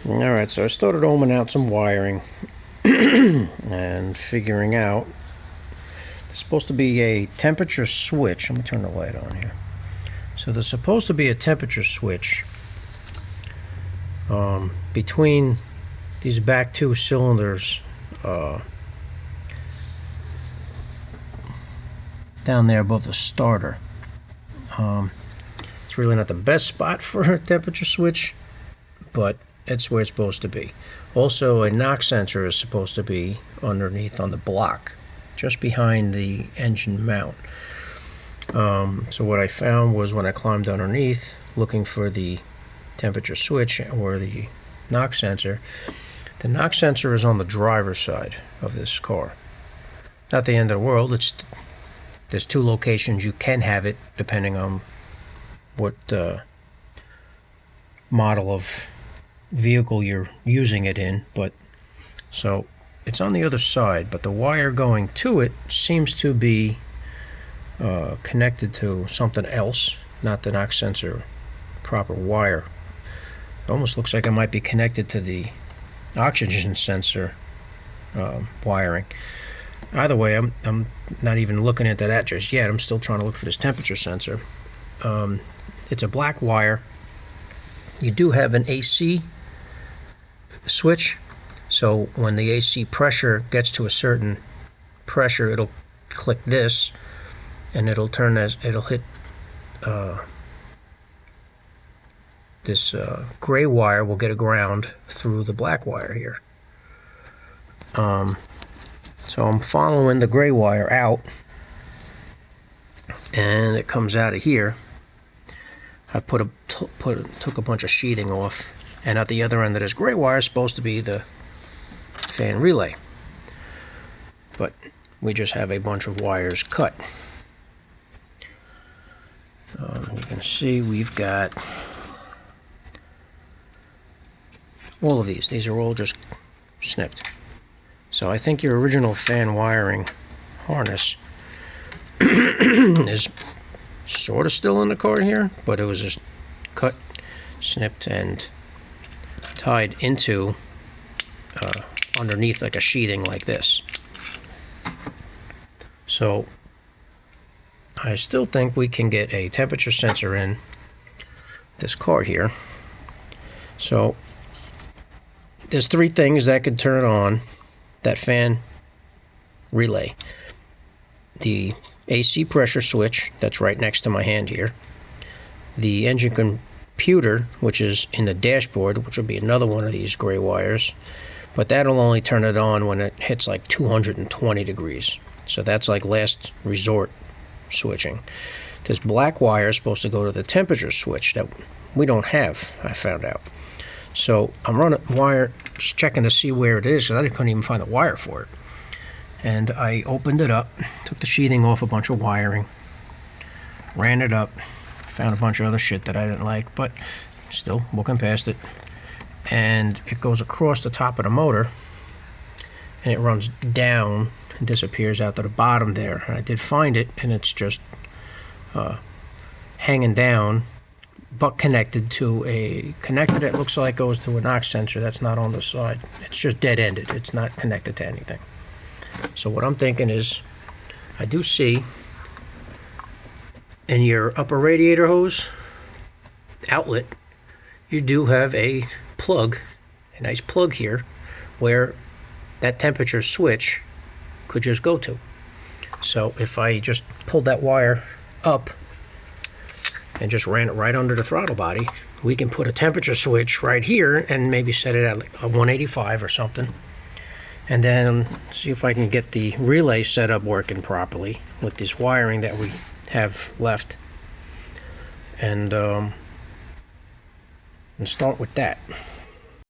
Alright, so I started ohming out some wiring and figuring out there's supposed to be a temperature switch. Let me turn the light on here. So there's supposed to be a temperature switch between these back two cylinders down there above the starter. It's really not the best spot for a temperature switch, but it's where it's supposed to be. Also, a knock sensor is supposed to be underneath on the block, just behind the engine mount. So what I found was when I climbed underneath looking for the temperature switch or the knock sensor, the knock sensor is on the driver's side of this car. Not the end of the world. There's two locations you can have it depending on what model of vehicle you're using it in, but so it's on the other side, but the wire going to it seems to be connected to something else, not the knock sensor proper wire. It almost looks like it might be connected to the oxygen sensor wiring. Either way, I'm not even looking into that just yet. I'm still trying to look for this temperature sensor. It's a black wire. You do have an AC switch, so when the AC pressure gets to a certain pressure, it'll click this, and it'll turn as it'll hit this gray wire will get a ground through the black wire here. So I'm following the gray wire out, and it comes out of here. I took a bunch of sheathing off, and at the other end of this gray wire is supposed to be the fan relay, but we just have a bunch of wires cut. You can see we've got all of these. These are all just snipped. So I think your original fan wiring harness is sort of still in the car here, but it was just cut, snipped, and tied into underneath like a sheathing like this. So I still think we can get a temperature sensor in this car here. So there's three things that could turn on that fan relay. The AC pressure switch that's right next to my hand here, the engine computer, which is in the dashboard, which will be another one of these gray wires, but that'll only turn it on when it hits like 220 degrees. So that's like last resort switching. This black wire is supposed to go to the temperature switch that we don't have, I found out. So I'm running wire, just checking to see where it is, because I couldn't even find the wire for it. And I opened it up, took the sheathing off a bunch of wiring, ran it up, found a bunch of other shit that I didn't like, but still looking past it. And it goes across the top of the motor, and it runs down and disappears out to the bottom there. And I did find it, and it's just hanging down, but connected to a connector that looks like goes to a knock sensor that's not on the side. It's just dead-ended. It's not connected to anything. So what I'm thinking is, I do see in your upper radiator hose outlet, you do have a plug, a nice plug here, where that temperature switch could just go to. So if I just pulled that wire up and just ran it right under the throttle body, we can put a temperature switch right here and maybe set it at like a 185 or something, and then see if I can get the relay set up working properly with this wiring that we have left, and start with that.